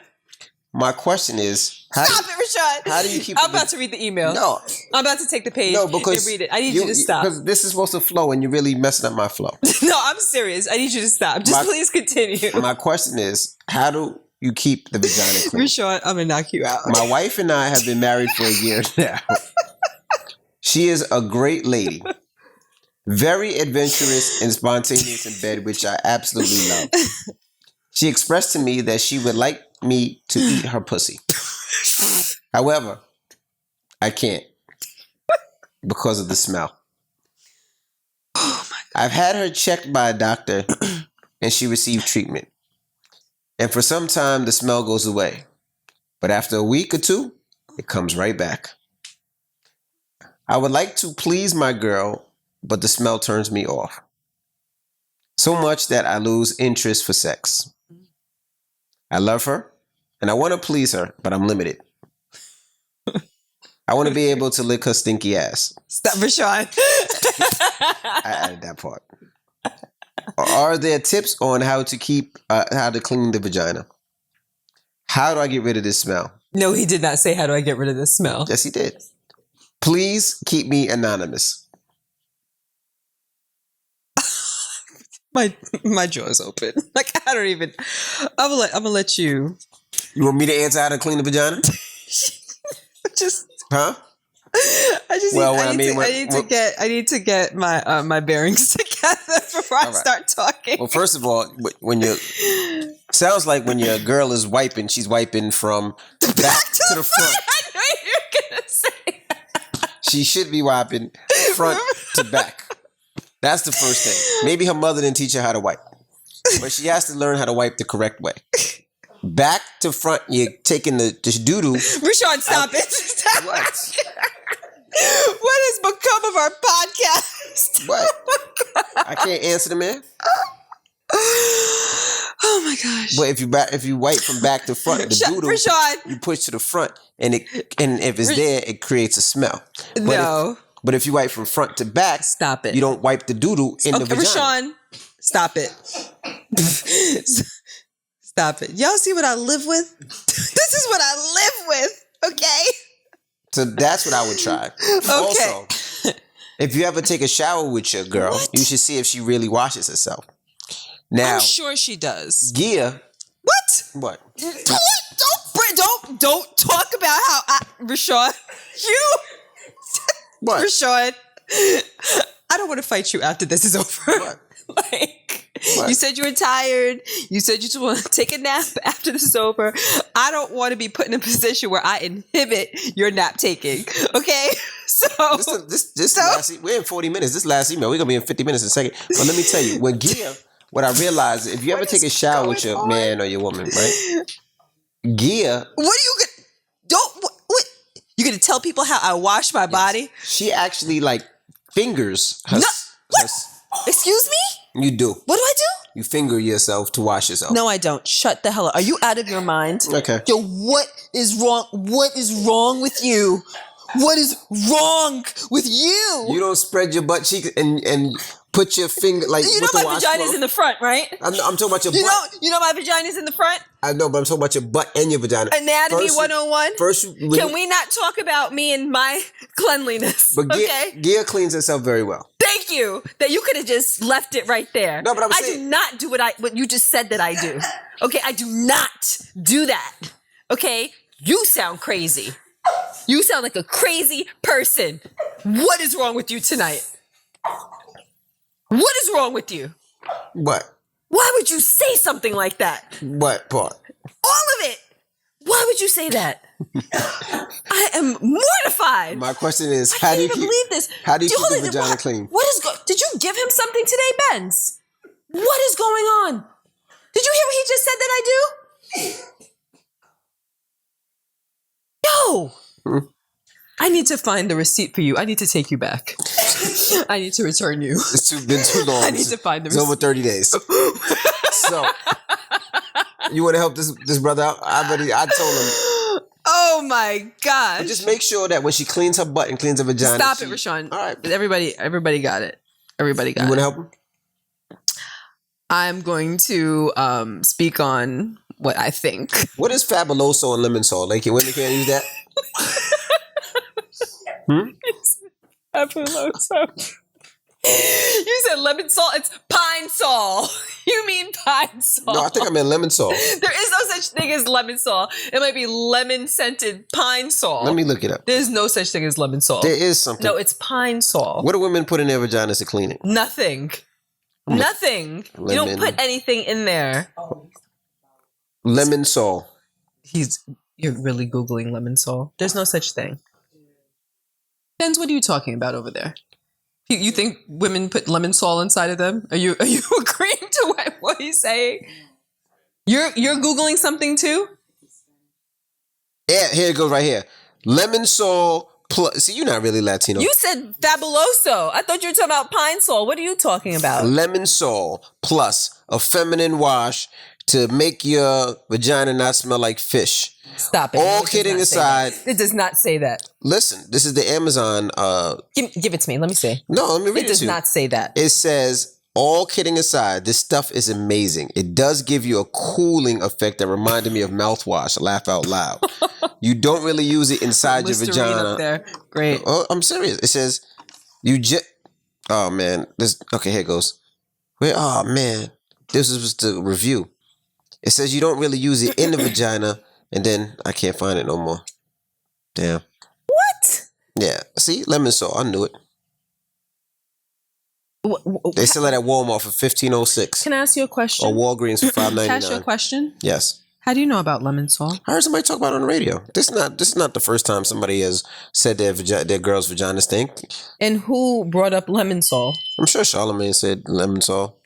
My question is, Stop it, Rashad. How do you keep? I'm about to read the email. No, I'm about to take the page and read it. I need you to stop. Because this is supposed to flow, and you're really messing up my flow. No, I'm serious. I need you to stop. Please continue. My question is, how do you keep the vagina clean? Rashad, I'm gonna knock you out. My wife and I have been married for a year now. She is a great lady, very adventurous and spontaneous in bed, which I absolutely love. She expressed to me that she would like me to eat her pussy. However, I can't because of the smell. I've had her checked by a doctor and she received treatment. And for some time, the smell goes away. But after a week or two, it comes right back. I would like to please my girl, but the smell turns me off. So much that I lose interest for sex. I love her and I want to please her, but I'm limited. I want to be able to lick her stinky ass. Stop, Rashad. I added that part. Are there tips on how to clean the vagina? How do I get rid of this smell? No, he did not say, how do I get rid of this smell? Yes, he did. Please keep me anonymous. My jaw is open. Like, I don't even. I'm gonna let you. You want me to answer how to clean the vagina? Huh? I need to get my my bearings together before I start talking. Well, first of all, sounds like when your girl is wiping, she's wiping from back to the front. I knew you were gonna say that. She should be wiping front to back. That's the first thing. Maybe her mother didn't teach her how to wipe, but she has to learn how to wipe the correct way. Back to front, you're taking the doo-doo. Rashawn, stop it. Stop. What? What has become of our podcast? What? I can't answer the man. Oh my gosh! But if you wipe from back to front, the doo-doo, you push to the front, and if it's there, it creates a smell. But if you wipe from front to back, stop it. You don't wipe the doo-doo in the vagina. Rashawn, stop it. Stop it. Y'all see what I live with? This is what I live with, okay? So that's what I would try. Okay. Also, if you ever take a shower with your girl, you should see if she really washes herself. Now, I'm sure she does. Gia. What? What? Don't talk about how Rashawn, What? Rashawn, I don't want to fight you after this is over. What? You said you were tired. You said you just want to take a nap after this is over. I don't want to be put in a position where I inhibit your nap taking. Okay? So we're in 40 minutes. This last email, we're going to be in 50 minutes in a second. But let me tell you, what I realized, if you ever take a shower with your man or your woman, right? Gia. What are you going to... What? You going to tell people how I wash my body? She actually, fingers her... Excuse me? You do. What do I do? You finger yourself to wash yourself. No, I don't. Shut the hell up. Are you out of your mind? Okay. Yo, what is wrong? What is wrong with you? What is wrong with you? You don't spread your butt cheeks and put your finger You know my vagina's in the front, right? I'm talking about your butt. You know my vagina's in the front? I know, but I'm talking about your butt and your vagina. Anatomy 101? Can we not talk about me and my cleanliness? But Gia cleans herself very well. Thank you. That you could have just left it right there. No, but I do not do what you just said that I do. Okay, I do not do that. Okay? You sound crazy. You sound like a crazy person. What is wrong with you tonight? What is wrong with you? What? Why would you say something like that? What part? All of it. Why would you say that? I am mortified. My question is, I can't even believe this. How do you keep hold the it, vagina clean? What is did you give him something today, Benz? What is going on? Did you hear what he just said that I do? Yo! I need to find the receipt for you. I need to take you back. I need to return you. It's been too long. I need to find the It's receipt. over 30 days. So, you want to help this brother out? I told him. Oh my gosh. But just make sure that when she cleans her butt and cleans her vagina. Stop it, Rashawn. All right. Everybody got it. Everybody got it. You want to help him? I'm going to speak on what I think. What is fabuloso and lemon salt? Like, women can't use that? Fabuloso. You said lemon salt. It's pine salt. You mean pine salt? No, I think I meant lemon salt. There is no such thing as lemon salt. It might be lemon scented pine salt. Let me look it up. There's no such thing as lemon salt. There is something. No, it's pine salt. What do women put in their vaginas to clean it? Nothing. Nothing. You don't put anything in there. Lemon salt. You're really Googling lemon salt. There's no such thing. Benz, what are you talking about over there? You think women put lemon salt inside of them? Are you agreeing to what he's saying? You're Googling something too? Yeah, here it goes right here. Lemon salt plus. See, you're not really Latino. You said fabuloso. I thought you were talking about pine salt. What are you talking about? Lemon salt plus a feminine wash to make your vagina not smell like fish. Stop it. All kidding aside. It does not say that. Listen, this is the Amazon. Give it to me. Let me see. No, let me read It it does to you. not say that. It says, all kidding aside, this stuff is amazing. It does give you a cooling effect that reminded me of mouthwash. Laugh out loud. You don't really use it inside your Listerine vagina. up there. Great. Oh, I'm serious. It says, oh man. Okay, here it goes. Oh man. This was the review. It says you don't really use it in the vagina, and then I can't find it no more. Damn. What? Yeah. See? Lemon salt. I knew it. They sell it at Walmart for $15.06. Can I ask you a question? Or Walgreens for $5.99. Can I ask you a question? Yes. How do you know about lemon salt? I heard somebody talk about it on the radio. This is not the first time somebody has said their girl's vagina stink. And who brought up lemon salt? I'm sure Charlamagne said lemon salt.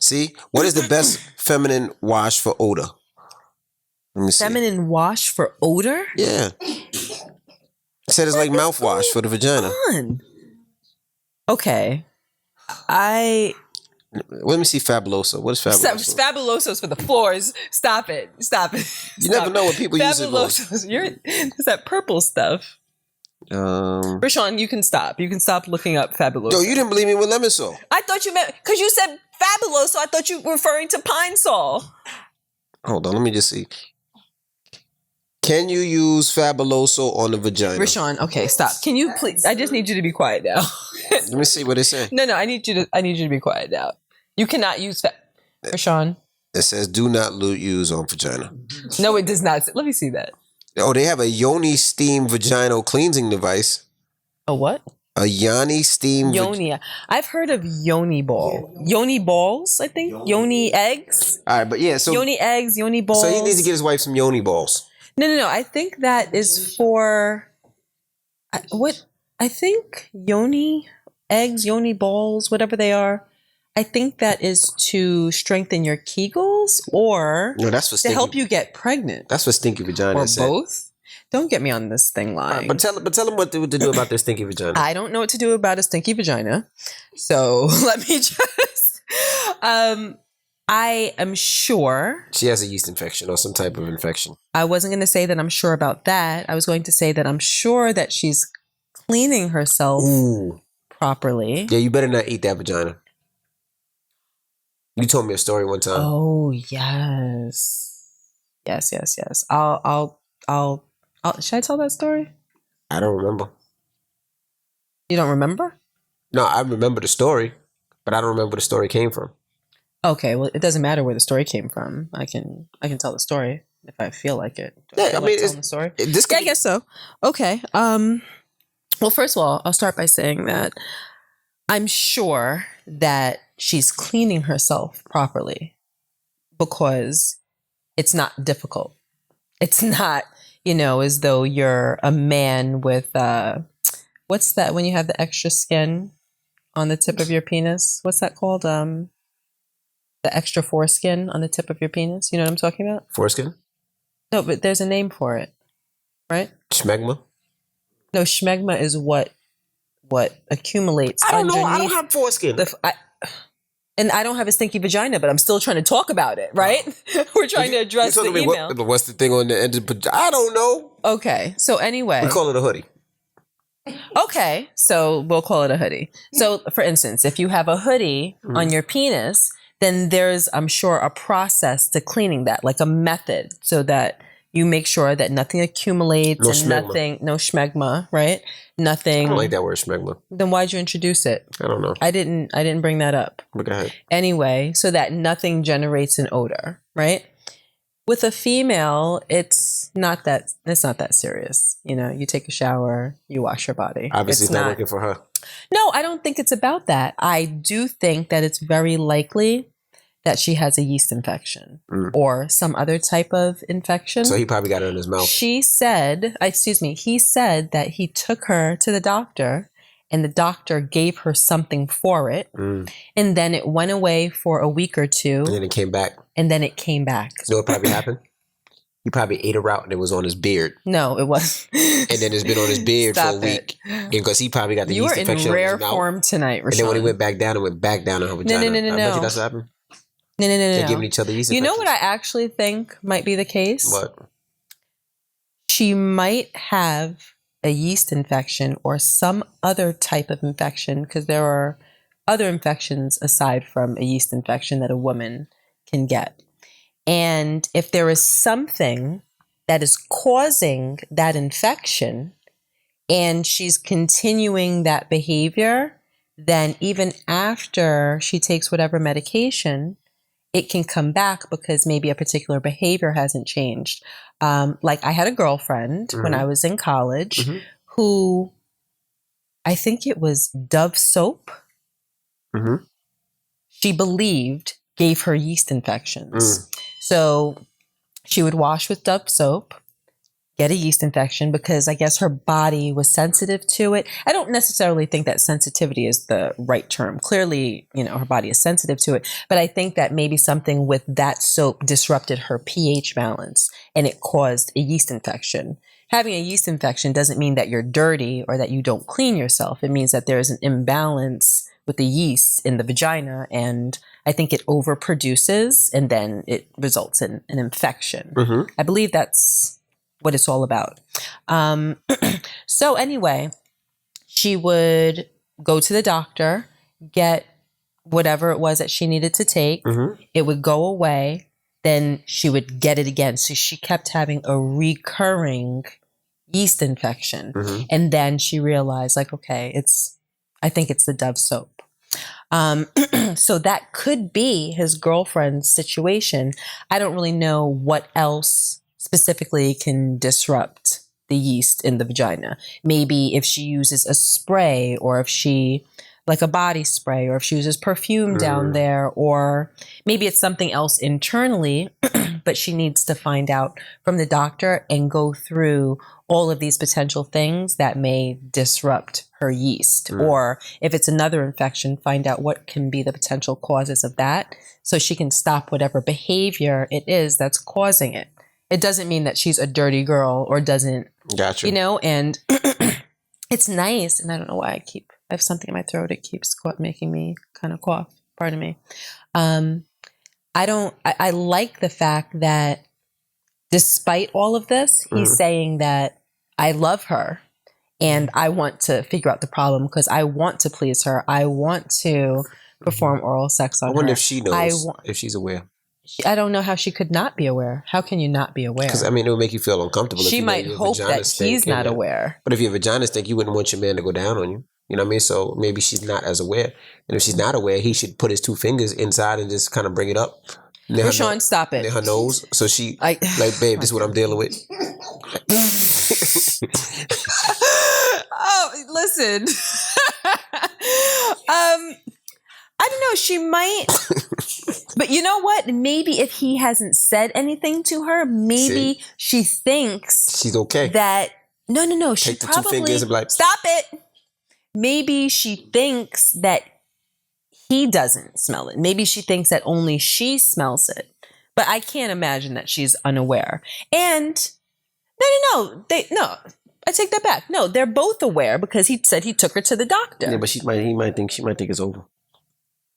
See, what is the best feminine wash for odor? Let me see. Feminine wash for odor? Yeah. It said it's like mouthwash for the vagina. Fun. Okay. Let me see Fabuloso. What is Fabuloso? Fabulosos for the floors. Stop it. Stop it. You never know what people use it for. Fabulosos. It's that purple stuff. Rashawn, you can stop. You can stop looking up Fabuloso. No, you didn't believe me with lemon salt. I thought you meant, because you said Fabuloso, I thought you were referring to pine salt. Hold on, let me just see. Can you use Fabuloso on the vagina? Rashawn, okay, stop. Can you please? I just need you to be quiet now. Let me see what they say. No, I need you to be quiet now. You cannot use Rashawn. It says do not use on vagina. No, it does not. Let me see that. Oh, they have a Yoni steam vaginal cleansing device. A what? A Yoni steam. Yoni. I've heard of Yoni ball. Yoni balls, I think. Yoni eggs. All right, but yeah, so Yoni eggs, Yoni balls. So he needs to get his wife some Yoni balls. No. I think that is for what? I think Yoni eggs, Yoni balls, whatever they are. I think that is to strengthen your Kegels or No, that's for to stinky. help you get pregnant. That's for stinky vagina. Or both. Don't get me on this thing lying. But tell them what to do about their stinky vagina. I don't know what to do about a stinky vagina. So let me just I am sure She has a yeast infection or some type of infection. I wasn't going to say that I'm sure about that. I was going to say that I'm sure that she's cleaning herself properly. Yeah, you better not eat that vagina. You told me a story one time. Oh, yes. Yes. I'll should I tell that story? I don't remember. You don't remember? No, I remember the story, but I don't remember where the story came from. Okay, well, it doesn't matter where the story came from. I can tell the story. if I feel like it. Do Yeah, feel I mean, telling the story. this could I guess so. Okay. Well, first of all, I'll start by saying that I'm sure that she's cleaning herself properly because it's not difficult. It's not, as though you're a man with what's that when you have the extra skin on the tip of your penis? What's that called? The extra foreskin on the tip of your penis. You know what I'm talking about? Foreskin? No, but there's a name for it, right? Schmegma? No, schmegma is what accumulates. I don't know. I don't underneath have foreskin. And I don't have a stinky vagina, but I'm still trying to talk about it, right? We're trying to address the email. What's the thing on the end of the vagina? I don't know. Okay, so anyway. We call it a hoodie. Okay, so we'll call it a hoodie. So, for instance, if you have a hoodie on your penis, then there's, I'm sure, a process to cleaning that, like a method, so that you make sure that nothing accumulates no schmegma, right? Nothing. I don't like that word, schmegma. Then why'd you introduce it? I don't know. I didn't bring that up. Go ahead. Anyway, so that nothing generates an odor, right? With a female, it's not that serious. You take a shower, you wash your body. Obviously, it's not working for her. No, I don't think it's about that. I do think that it's very likely that she has a yeast infection or some other type of infection. So he probably got it in his mouth. He said that he took her to the doctor and the doctor gave her something for it. And then it went away for a week or two. And then it came back. You know what probably happened? He probably ate her out and it was on his beard. No, it wasn't. And then it's been on his beard for a week. Because he probably got the yeast infection in in his rare mouth. form tonight, Rashawn. And then when he went back down, it went back down on her vagina. No. I bet you that's what happened. No. They're giving each other yeast infections. You know what I actually think might be the case? What? She might have a yeast infection or some other type of infection, because there are other infections aside from a yeast infection that a woman can get. And if there is something that is causing that infection and she's continuing that behavior, then even after she takes whatever medication, it can come back because maybe a particular behavior hasn't changed. Like I had a girlfriend when I was in college who, I think it was Dove soap, she believed gave her yeast infections. So she would wash with Dove soap, get a yeast infection because I guess her body was sensitive to it. I don't necessarily think that sensitivity is the right term. Clearly, her body is sensitive to it. But I think that maybe something with that soap disrupted her pH balance and it caused a yeast infection. Having a yeast infection doesn't mean that you're dirty or that you don't clean yourself. It means that there is an imbalance with the yeast in the vagina, and I think it overproduces and then it results in an infection. I believe that's what it's all about. So anyway, she would go to the doctor, get whatever it was that she needed to take. It would go away. Then she would get it again. So she kept having a recurring yeast infection. And then she realized, like, okay, I think it's the Dove soap. So that could be his girlfriend's situation. I don't really know what else specifically can disrupt the yeast in the vagina. Maybe if she uses a spray, or if she, like a body spray, or if she uses perfume down there, or maybe it's something else internally, but she needs to find out from the doctor and go through all of these potential things that may disrupt her yeast. Or if it's another infection, find out what can be the potential causes of that so she can stop whatever behavior it is that's causing it. It doesn't mean that she's a dirty girl or doesn't, and it's nice. And I don't know why I have something in my throat. It keeps making me kind of cough. Pardon me. I like the fact that despite all of this, he's saying that I love her and I want to figure out the problem because I want to please her. I want to perform oral sex on her. I wonder if she knows, if she's aware. I don't know how she could not be aware. How can you not be aware? Because, it would make you feel uncomfortable. She might hope that he's not aware. But if your vagina stink, you wouldn't want your man to go down on you. You know what I mean? So maybe she's not as aware. And if she's not aware, he should put his 2 fingers inside and just kind of bring it up. Rashawn, stop it. Near her nose. So she, Like, babe, this is what I'm dealing with. Oh, listen. I don't know. She might, but you know what? Maybe if he hasn't said anything to her, maybe she thinks she's okay. That no. She Take the probably 2 fingers and be like, stop it. Maybe she thinks that he doesn't smell it. Maybe she thinks that only she smells it. But I can't imagine that she's unaware. And no. I take that back. No, they're both aware because he said he took her to the doctor. Yeah, but he might think it's over.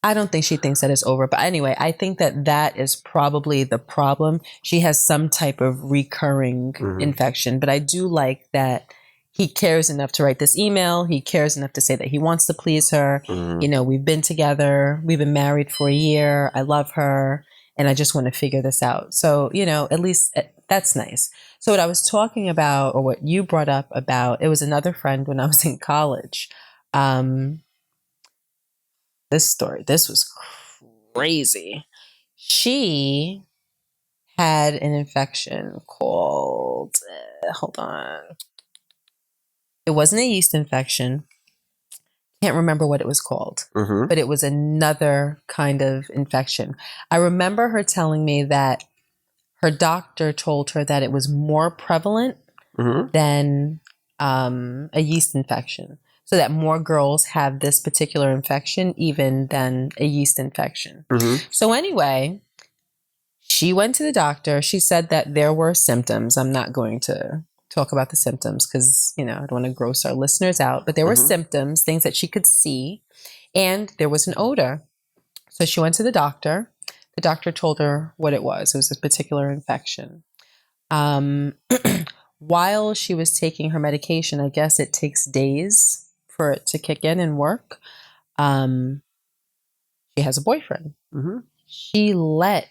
I don't think she thinks that it's over. But anyway, I think that is probably the problem. She has some type of recurring infection. But I do like that he cares enough to write this email. He cares enough to say that he wants to please her. You know, we've been together. We've been married for a year. I love her. And I just want to figure this out. So, you know, at least that's nice. So what I was talking about, or what you brought up about, it was another friend when I was in college. This was crazy. She had an infection called, hold on. It wasn't a yeast infection. Can't remember what it was called, but it was another kind of infection. I remember her telling me that her doctor told her that it was more prevalent than a yeast infection. So that more girls have this particular infection even than a yeast infection. So anyway, she went to the doctor. She said that there were symptoms. I'm not going to talk about the symptoms because, you know, I don't want to gross our listeners out. But there were symptoms, things that she could see. And there was an odor. So she went to the doctor. The doctor told her what it was. It was a particular infection. While she was taking her medication, I guess it takes days for it to kick in and work. She has a boyfriend. She let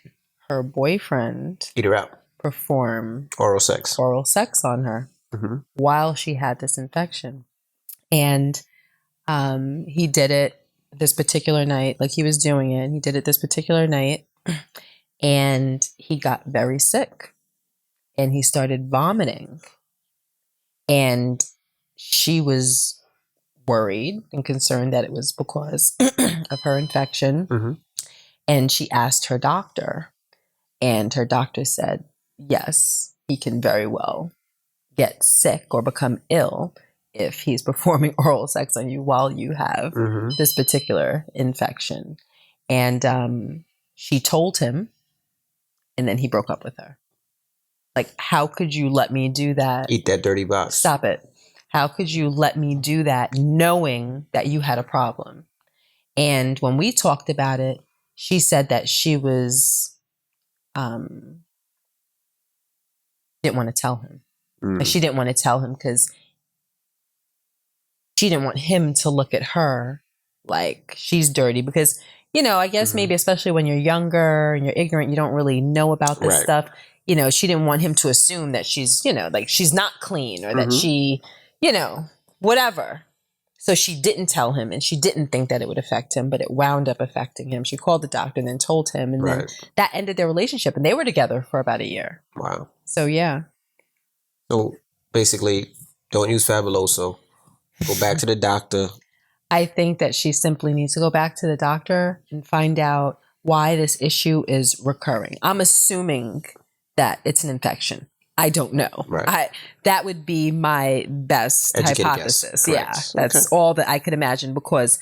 her boyfriend eat her out, perform oral sex on her while she had this infection. And he did it this particular night, like he was doing it. He did it this particular night and he got very sick and he started vomiting. And she was worried and concerned that it was because of her infection. And she asked her doctor, and her doctor said, yes, he can very well get sick or become ill if he's performing oral sex on you while you have this particular infection. And she told him, and then he broke up with her. Like, how could you let me do that? Eat that dirty box. Stop it. How could you let me do that knowing that you had a problem? And when we talked about it, she said that she was, didn't want to tell him. She didn't want to tell him because she didn't want him to look at her like she's dirty. Because, you know, I guess maybe especially when you're younger and you're ignorant, you don't really know about this stuff. You know, she didn't want him to assume that she's, you know, like she's not clean or that she, you know, whatever. So she didn't tell him and she didn't think that it would affect him, but it wound up affecting him. She called the doctor and then told him, and then that ended their relationship, and they were together for about a year. Wow. So yeah. So basically, don't use Fabuloso. Go back to the doctor. I think that she simply needs to go back to the doctor and find out why this issue is recurring. I'm assuming that it's an infection. I don't know. That would be my best hypothesis. Yeah, that's all that I could imagine, because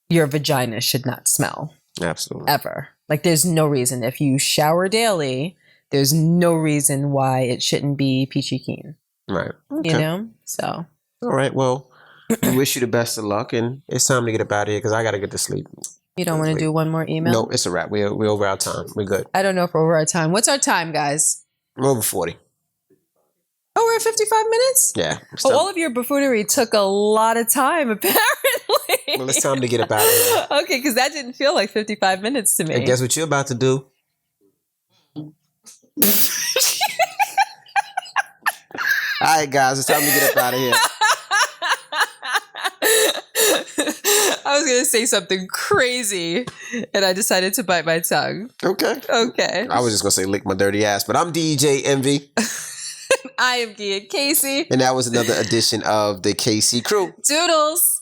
your vagina should not smell. Absolutely. Ever. Like, there's no reason. If you shower daily, there's no reason why it shouldn't be peachy keen. Right. Okay. You know? So. All right. Well, we wish you the best of luck, and it's time to get up out of here because I got to get to sleep. You don't want to do one more email? No, it's a wrap. We're over our time. We're good. I don't know if we're over our time. What's our time, guys? We're over 40. Oh, we're at 55 minutes? Yeah. Well, all of your buffoonery took a lot of time, apparently. Well, it's time to get up out of here. Okay, because that didn't feel like 55 minutes to me. And guess what you're about to do? All right, guys, it's time to get up out of here. I was gonna say something crazy, and I decided to bite my tongue. Okay. Okay. I was just gonna say lick my dirty ass, but I'm DJ Envy, I am Gia Casey. and that was another edition of the KC Crew. Doodles.